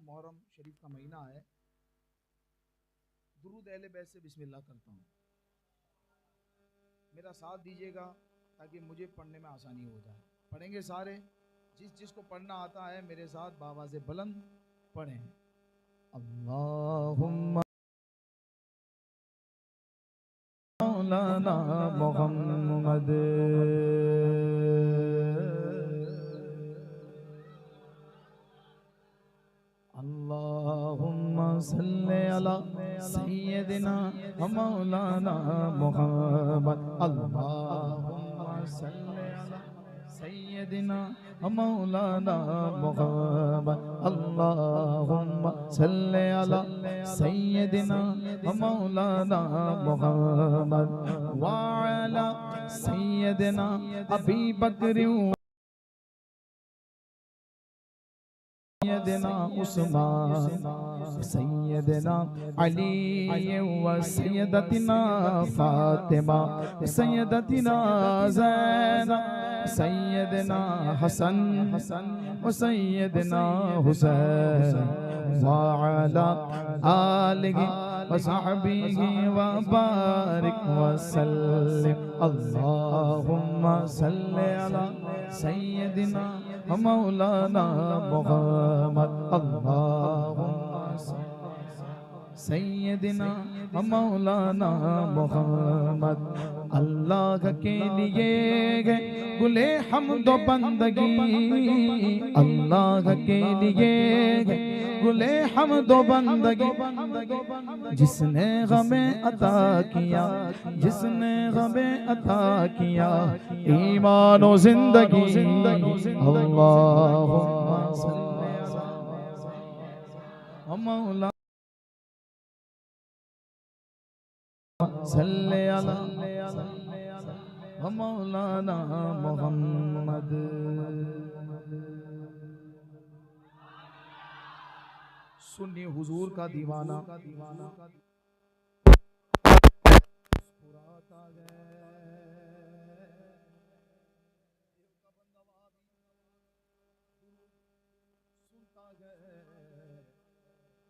मुहर्रम शरीफ का महीना है, दुरूद अहले बैत से बिस्मिल्लाह करता हूँ। मेरा साथ दीजिएगा ताकि मुझे पढ़ने में आसानी हो जाए। पढ़ेंगे सारे, जिस जिसको पढ़ना आता है मेरे साथ बाबा से बुलंद पढ़ें। अल्लाहुम्मा मौलाना मुहम्मद अल्लाहुम्मा सल्ले अला सय्यदिना मौलाना मुहम्मद अल्लाहुम्मा सल्ले अला सय्यदिना मौलाना मुहम्मद अल्लाहुम्मा सल्ले अला सय्यदिना मौलाना मुहम्मद व अला सय्यदिना अबी बकर सैयदना उस्मान सैयदना अली व सैयदतना फातिमा सैयदतना ज़ैनब सैयदना हसन व सैयदना हुसैन व अला आलिहि व सहबिहि व बारिक व सल्लिम अल्लाहुम्मा सल्लि अला सैयदना मौलाना मुहम्मद अल्लाहुम्मा सैयदना मौलाना मुहम्मद। अल्लाह के लिए है गुले हम्दो बंदगी, अल्लाह के लिए है गुले हम्दो बंदगी, जिसने हमें अता किया, जिसने हमें अता किया ईमान और जिंदगी। अल्लाहुम्मा मौला सल्ले अला मौलाना मुहम्मद। सुन्नी हुजूर का दीवाना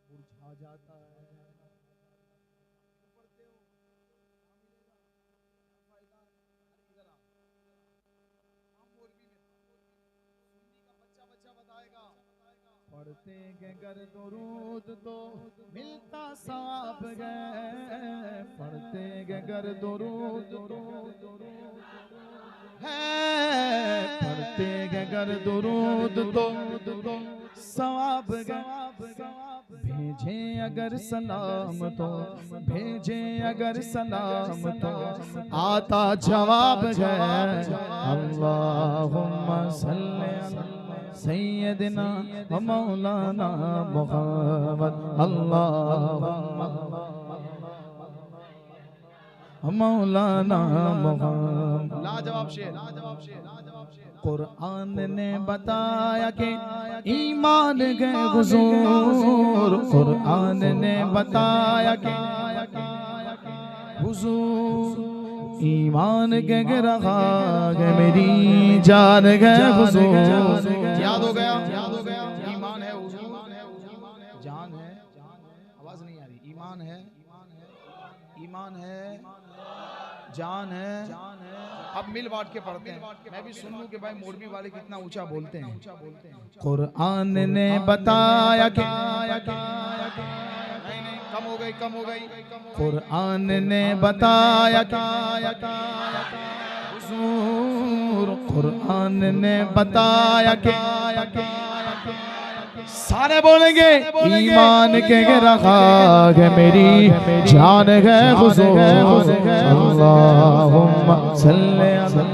मुरझा जाता है। पढ़ते के घर दुरूद तो मिलता सवाब है, पढ़ते के घर दुरूद है, पढ़ते के घर दुरूद तो सवाब है। भेजे अगर सलाम तो भेजे अगर सलाम तो आता जवाब है। अल्लाहुम्मा सल्ले अला सैयदना मौलाना मुहम्मद अल्लाहुम्मा मौलाना मुहम्मद। लाजवाब शेर, लाजवाब शेर, लाजवाब शेर। कुरान ने बताया कि ईमान गए हुजूर, कुरान ने बताया कि हुजूर ईमान के रहा है मेरी जान गए हुजूर। याद हो गया, याद हो गया। ईमान है हुजूर, जान है, आवाज नहीं आ रही। ईमान है, ईमान है, जान है। अब मिल बांट के पढ़ते हैं। मैं भी सुन लूं कि भाई मोरबी वाले कितना ऊंचा बोलते हैं। कुरान ने बताया कि नहीं, कम हो गई, कम हो गई। कुरान ने बताया कि हुजूर, कुरान ने बताया कि सारे बोलेंगे ईमान के रखा है मेरी जान है हुजूर। अल्लाहुम्मा सल्ले अला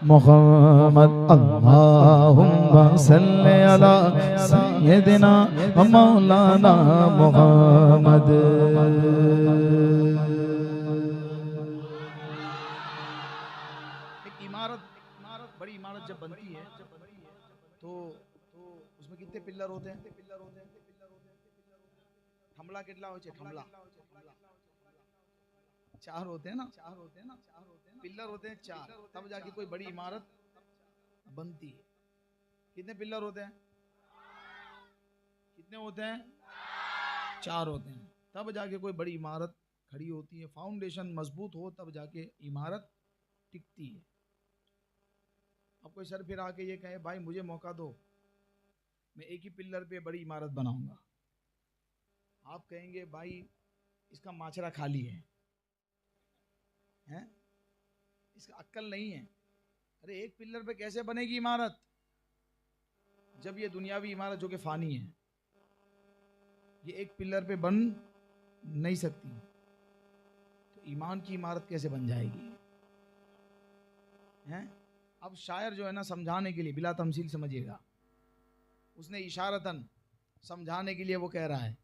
मुहम्मद अल्लाहुम्मा सल्ले अला सय्यदिना मौलाना मुहम्मद। एक इमारत, बड़ी इमारत जब बनती है तो उसमें कितने पिल्लर होते हैं? थमला कितना हो चाहिए? थमला चार होते हैं ना, पिल्लर होते हैं चार, तब जाके कोई बड़ी इमारत बनती है। कितने पिलर होते हैं? कितने होते हैं? 4 होते हैं। तब जाके कोई बड़ी इमारत खड़ी होती है। फाउंडेशन मजबूत हो तब जाके इमारत टिकती है। अब कोई सर फिर आके ये कहे भाई मुझे मौका दो, मैं एक ही पिलर पे बड़ी इमारत बनाऊंगा, आप कहेंगे भाई इसका माचरा खाली है, हैं? इसका अक्ल नहीं है। अरे एक पिलर पे कैसे बनेगी इमारत? जब ये दुनियावी इमारत जो कि फानी है, ये एक पिलर पे बन नहीं सकती, तो ईमान की इमारत कैसे बन जाएगी? हैं? अब शायर जो है ना, समझाने के लिए, बिला तमसील समझिएगा, उसने इशारतन समझाने के लिए वो कह रहा है,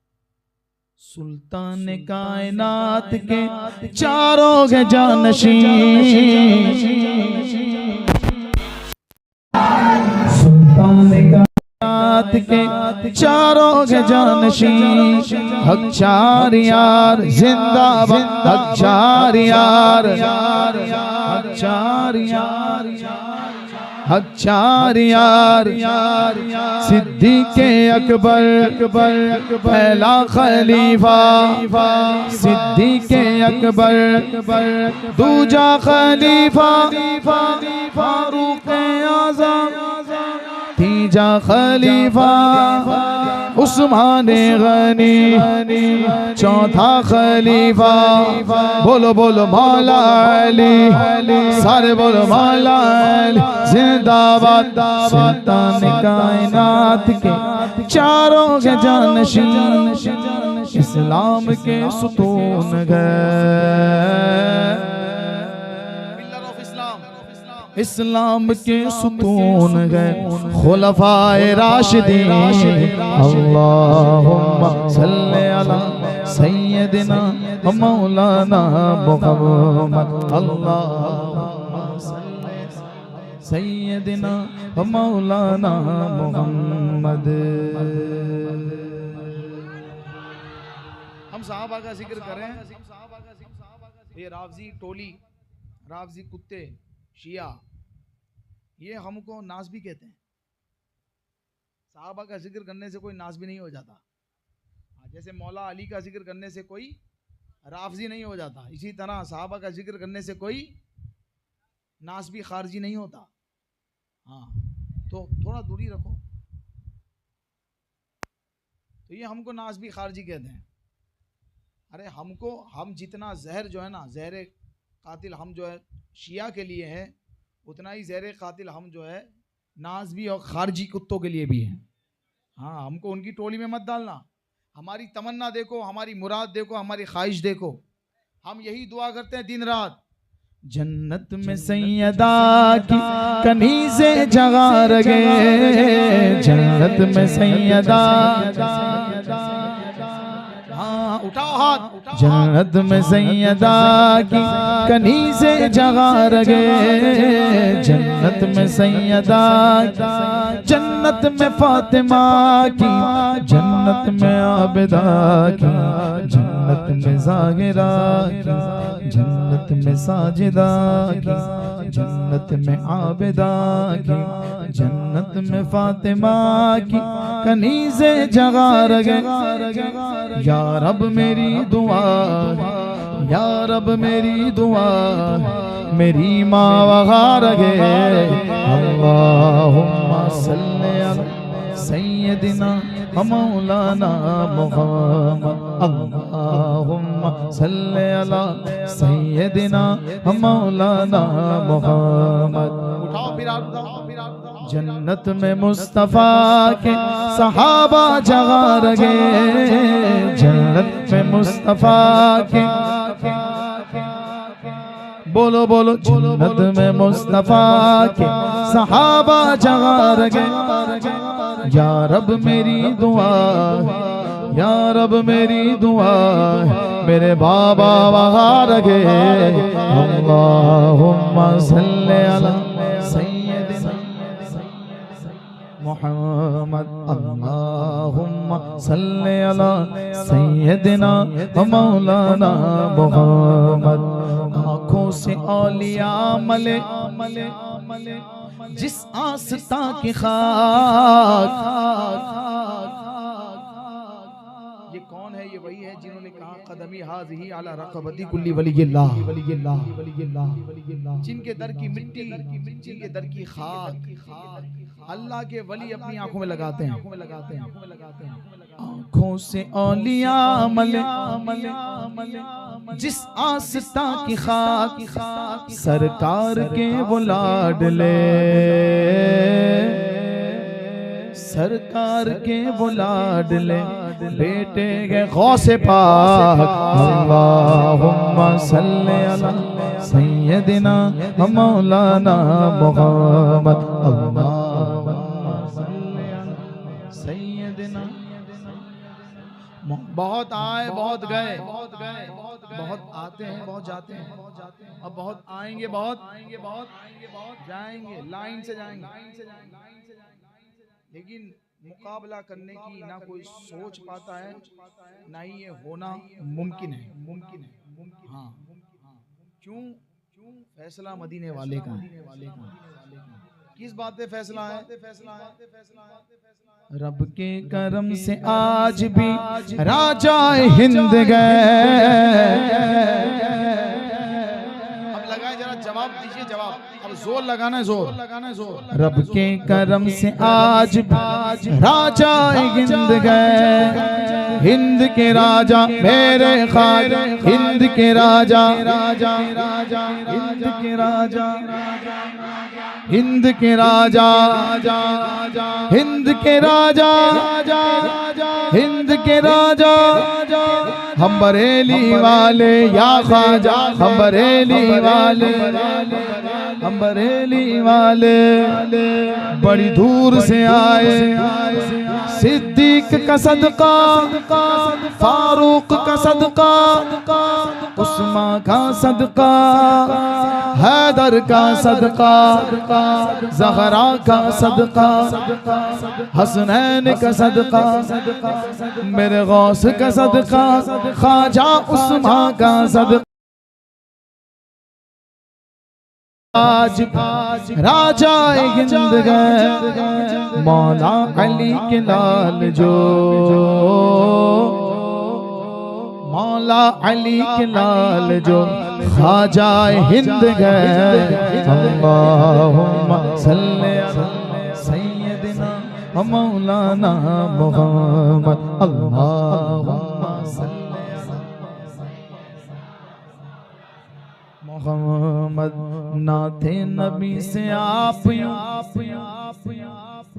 सुल्तान कायनात के चारों के जानशीं, सुल्तान कायनात के चारों के जानशीं, हक चार यार जिंदाबाद, हक चार यार, हक चार यार, हक चार यार, सिद्दीक़े अकबर पहला खलीफा, सिद्दीक़े अकबर दूजा खलीफा, फारूक आज़म तीजा खलीफा, उस्मान गनी चौथा खलीफा, बोलो बोलो मौला अली, सारे बोलो मौला अली जिंदाबाद। सुल्तान कायनात के चारों के जानशीं, इस्लाम के सुतून गए, इस्लाम के सुतून गए, खुलफाए राशिदीन, अल्लाहुम्मा सल्ले अला सय्यदिना मौलाना मुहम्मद, अल्लाहुम्मा सल्ले सय्यदिना मौलाना मुहम्मद। हम सहाबा का जिक्र करें, ये रावजी टोली, रावजी कुत्ते, शिया, ये हमको नाज भी कहते हैं। साहबा का जिक्र करने से कोई नाज भी नहीं हो जाता, जैसे मौला अली का जिक्र करने से कोई राफजी नहीं हो जाता, इसी तरह साहबा का जिक्र करने से कोई नाज भी खारजी नहीं होता। हाँ, तो थोड़ा दूरी रखो। तो ये हमको नाज भी खारजी कहते हैं। अरे हमको, हम जितना जहर जो है ना, जहर कातिल हम जो है शिया के लिए है, उतना ही जहर कातिल हम जो है नाज़बी और खारजी कुत्तों के लिए भी है। हाँ, हमको उनकी टोली में मत डालना। हमारी तमन्ना देखो, हमारी मुराद देखो, हमारी ख्वाहिश देखो, हम यही दुआ करते हैं दिन रात, जन्नत में सैयदा की कनीज़े जगा रगे, जन्नत में सैयदा, हाँ उठाओ हाथ, जन्नत में सैयदा की कनीज़े जगा रगे, जन्नत में सैयदा, जन्नत में फातिमा की, जन्नत में आबिदा की, जन्नत में ज़ाहिरा की, जन्नत में साजिदा की, जन्नत में आबिदा की, जन्नत में फातिमा की कनीज़े जगा रगे। या रब मेरी दुआ, या रब मेरी दुआ, मेरी माँ वगा रगे, अल्लाहुम्मा सल्ले अला सय्यदिना मौलाना मुहम्मद, अल्लाहुम्मा सल्ले अला सय्यदिना मौलाना मुहम्मद। उठाओ फिर आप, जन्नत में मुस्तफ़ा के सहाबा जगा रगे, जन्नत में मुस्तफ़ा के, बोलो बोलो, जन्नत में मुस्तफ़ा के सहाबा जगा रगे। या रब मेरी दुआ, या रब मेरी दुआ, मेरे बाबा वहा रगे, अल्लाहुम्मा सल्ले अला सय्यदिना मुहम्मद, अल्लाहुम्मा सल्ले अला सय्यदिना मौलाना मुहम्मद। आँखों से औलिया मले, जिस आस्था की खाक। ये कौन है? ये वही है जिन्होंने कहा कदमी हाज़िही अला रक़बती कुल्ली वलिय्यिल्लाह, जिनके दर की मिट्टी, जिनके दर की खाक अल्लाह के वली अपनी आंखों में लगाते हैं। आंखों से औलिया मले, जिस आस्था की खाक सरकार के वो लाडले, सरकार के वो लाडले बेटे के गौसे पाक। अल्लाहुम्मा सल्ली अला सय्यदिना मौलाना मुहम्मद। अल्लाहुम्मा सल्ली अला सय्यदिना। बहुत आए बहुत गए, बहुत आते हैं बहुत जाते हैं, अब बहुत आएंगे बहुत जाएंगे, लाइन से जाएंगे। लेकिन मुकाबला करने की ना कोई सोच पाता है, ना ही ये होना मुमकिन है। हाँ, क्यों? फैसला मदीने वाले का है। किस बात पे फैसला है? रब के करम से आज भी राजा हिंद गए। जरा जवाब दीजिए, जवाब अब जोर लगाना है, जोर लगाना है, जोर। रब के करम से आज राजा हिंद गए, हिंद के राजा मेरे ख्वाजा, हिंद के राजा, हिंद के राजा, हिंद के राजा, हिंद के राजा, हिंद के राजा, हम बरेली वाले या ख्वाजा, हम बरेली वाले, हम बरेली वाले बड़ी दूर से आए। सिद्दीक का सदका, फारूक का सदका, उस्मान का सदका, हैदर का सदका, ज़हरा का सदका, हसनैन का सदका, मेरे गौस का सदका, ख्वाजा उस्मान का सदका। आज राजा हिंद गए, मौला अली के लाल जो, मौला अली के लाल जो, ख्वाजा हिंद गए। अल्लाहुम्मा सल्ली अला सय्यदिना मौलाना मुहम्मद। अल्लाहुम्मा सल्ली मोहम्मद। नाथे नबी से आप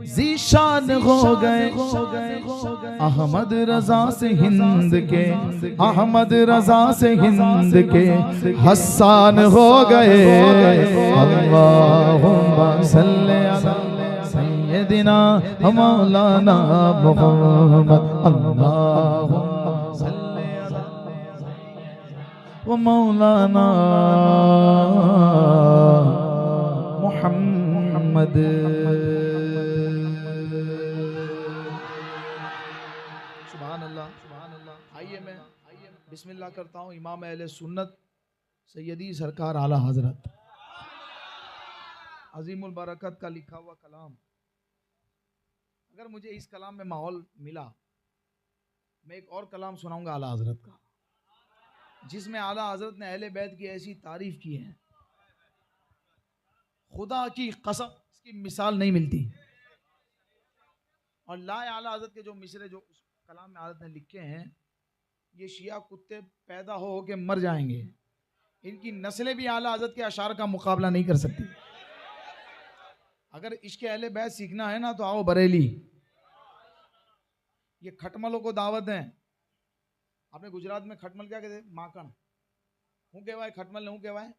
ज़ीशान हो गए, अहमद रजा से हिंद के, अहमद रजा से हिंद के हसन हो गए। अल्लाहुम्मा सल्ली अला सय्यदिना मौलाना मुहम्मद। अल्लाहुम्मा सल्ली अला व मौलाना मुहम्मद। सुभान अल्लाह, सुभान अल्लाह। आइए मैं बिस्मिल्लाह करता हूँ। इमाम अहले सुन्नत सैयदी सरकार आला हजरत अजीमुल बरकत का लिखा हुआ कलाम। अगर मुझे इस कलाम में माहौल मिला, मैं एक और कलाम सुनाऊंगा आला हजरत का, जिसमें आला हजरत ने अहले बैत की ऐसी तारीफ की है, खुदा की कसम इसकी मिसाल नहीं मिलती। और लाए आला हजरत के जो मिसरे जो उस कलाम में हजरत ने लिखे हैं, ये शिया कुत्ते पैदा हो के मर जाएंगे, इनकी नस्लें भी आला हजरत के अशार का मुकाबला नहीं कर सकती। अगर इश्क़ अहले बैत सीखना है ना तो आओ बरेली। ये खटमलों को दावत दें। आपने गुजरात में खटमल क्या कहते? माखण। હું કહેવાય ખટમલ ને? હું કહેવાય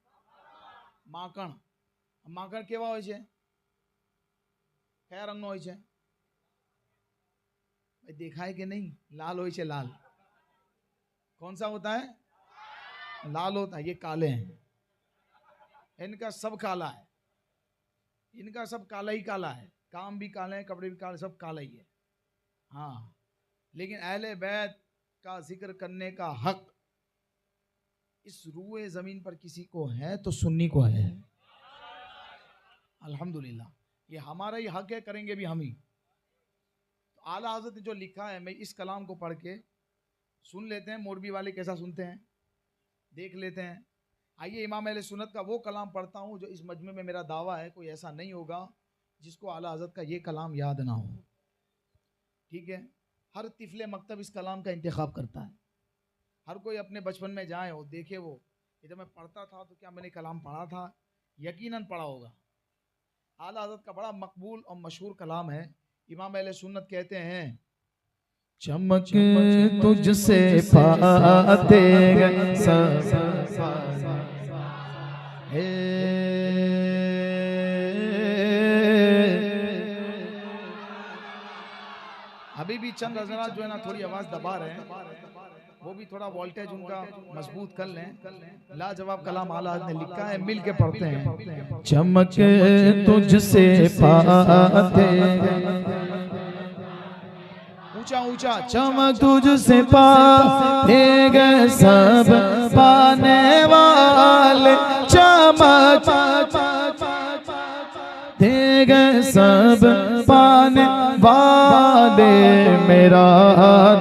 માખણ। માખણ કેવા હોય છે? કયા રંગનો હોય છે? દેખાય કે नहीं? लाल હોય છે, लाल। कौन सा होता है? लाल होता है। ये काले हैं, इनका सब काला है, इनका सब काला ही काला है, काम भी काले हैं, कपड़े भी काले, सब काला ही है। हाँ, लेकिन अहले बैत का जिक्र करने का हक इस रूए जमीन पर किसी को है तो सुन्नी को है। अल्हम्दुलिल्लाह। ये हमारा ही हक है, करेंगे भी हम ही। आला हज़रत ने जो लिखा है, मैं इस कलाम को पढ़ के सुन लेते हैं, मौलवी वाले कैसा सुनते हैं देख लेते हैं। आइए इमाम अहले सुन्नत का वो कलाम पढ़ता हूँ जो इस मजमे में मेरा दावा है कोई ऐसा नहीं होगा जिसको आला हज़रत का ये कलाम याद ना हो। ठीक है, हर तिफले मकतब इस कलाम का इंतखाब करता है। हर कोई अपने बचपन में जाए और देखे वो जब मैं पढ़ता था तो क्या मैंने कलाम पढ़ा था, यकीनन पढ़ा होगा। आला हज़रत का बड़ा मकबूल और मशहूर कलाम है। इमाम अहले सुन्नत कहते हैं, चमक तुझसे पाते अभी भी चंद हज़रात जो है ना थोड़ी आवाज दबा रहे हैं, वो भी थोड़ा वोल्टेज उनका मजबूत कर लें। लाजवाब कलाम आला हज़रत ने लिखा है, मिल के पढ़ते हैं। चमक तुझसे पाते, ऊंचा ऊंचा, चमक तुझसे पाते गए सब पाने वाले, चमक दे गए सब पाने वाले, मेरा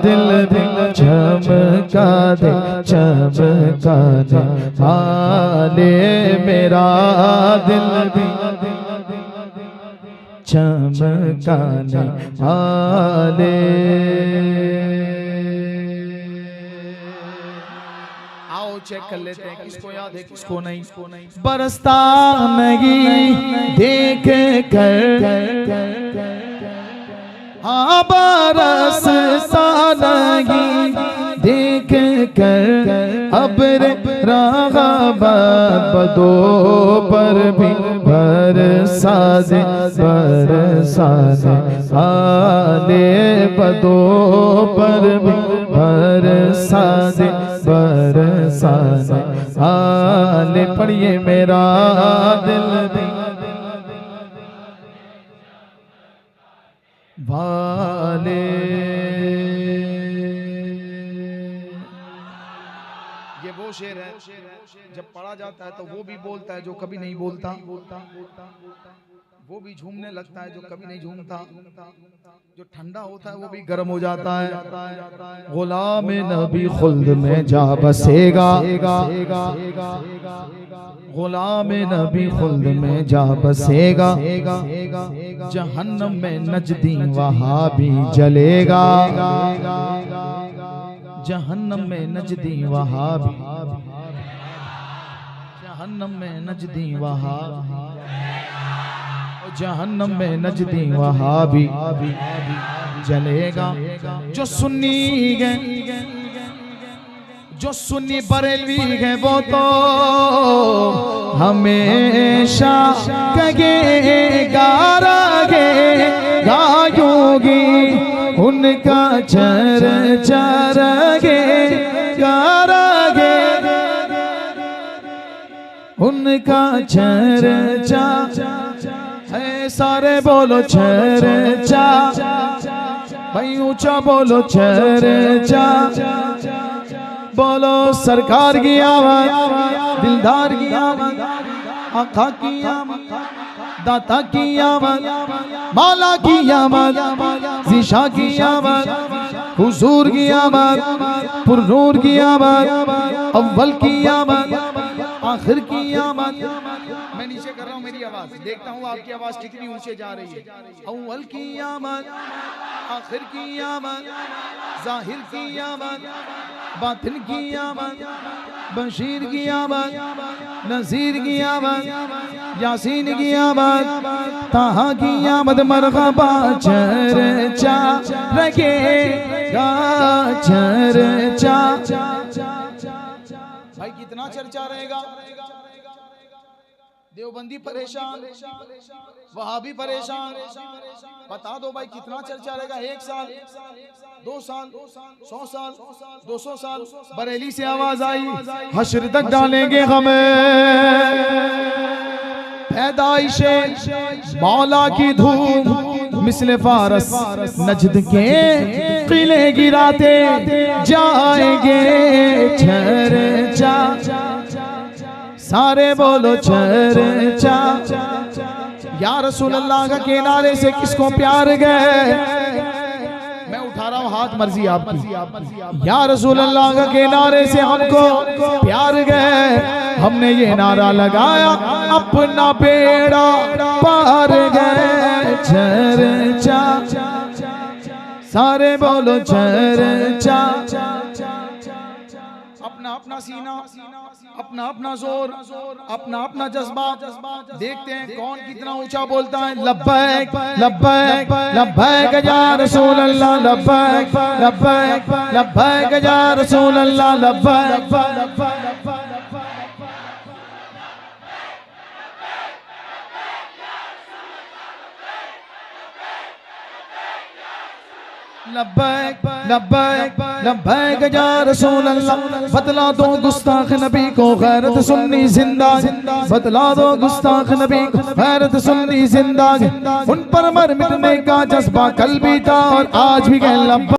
दिल भी चमका दे, चमका दे वाले, मेरा दिल भी चमकाने वाले। आओ चेक कर लेते हैं किसको याद है किसको नहीं। बरसता नहीं देख कर, हाँ बरसता नहीं देख कर, अब्र राग़बत बदो पर भी बरसा दे, बरसा दे आले बदो पर भी बरसा दे, बरसा दे आले। पढ़िए मेरा दिल भी वाले। ये वो शेर है जब पढ़ा जाता है तो वो भी बोलता है जो कभी नहीं बोलता, वो भी झूमने लगता है जो कभी नहीं झूमता, जो ठंडा होता है वो भी गर्म हो जाता है। गुलाम नबी खुल्द में जा बसेगा, गुलाम नबी खुल्द में जा बसेगा, जहन्नम में नजदी वहाँ भी जलेगा, जहन्नम में नजदी वहाँ भी, जहन्नम में नजदी वहाँ, जहन्नम में नजदी वहाँ भी जलेगा। जो सुन्नी गए, जो सुन्नी बरेलवी है वो तो हमेशा कहेगा गायोगी, उनका चर्चा रहेगा, उनका चर्चा है। सारे बोलो चर्चा, भाई ऊंचा बोलो चर्चा, बोलो सरकार की आवाज, दिलदार की आवाज, आका की आवाज, दाता की आवाज, माला की आवाज, ज़िशा की आवाज, हुजूर की आवाज, पुरनूर की आवाज, अव्वल की आवाज, आखिर की आवाज। मैं नीचे कर रहा हूँ मेरी आवाज, देखता हूँ आपकी आवाज कितनी ऊंचे जा रही है। अव्वल की आवाज, आखिर की आवाज, जाहिर की आवाज, बातिन की आवाज, बशीर की आवाज, नज़ीर की आवाज, यासीन की आवाज, ताहा की आमद, मरहबा चर्चा रखेगा, चर्चा। भाई कितना चर्चा रहेगा। देवबंदी परेशान, वहाबी परेशान, बता दो भाई कितना चर्चा रहेगा। 1 साल, 2 साल, 100 साल, 200 साल। बरेली से आवाज आई, हश्र तक डालेंगे हमें, पैदाइशे मौला की धूम मिसले फारस, नजद के किले गिराते जाएंगे, चर्चा। सारे बोलो चर्चा, या रसूल अल्लाह का किनारे से किसको प्यार गए? मैं उठा रहा हूँ हाथ, मर्जी आपकी। या रसूल अल्लाह का किनारे से हमको प्यार गए, हमने ये नारा लगाया अपना बेड़ा पार गए। चर्चा सारे बोलो चर्चा, अपना अपना सीना, अपना अपना जोर, अपना अपना जज्बा। देखते हैं कौन कितना ऊंचा बोलता है। लब्बैक लब्बैक लब्बैक या रसूल अल्लाह, लब्बैक लब्बैक लब्बैक या रसूल अल्लाह, लब्बैक लब्बैक लब्बैक लब्बैक या रसूल अल्लाह। बतला दो गुस्ताख नबी को गैरत सुन्नी जिंदा, बतला दो गुस्ताख नबी को गैरत सुन्नी जिंदा। उन पर मर मिटने का जज्बा कल भी था और आज भी है।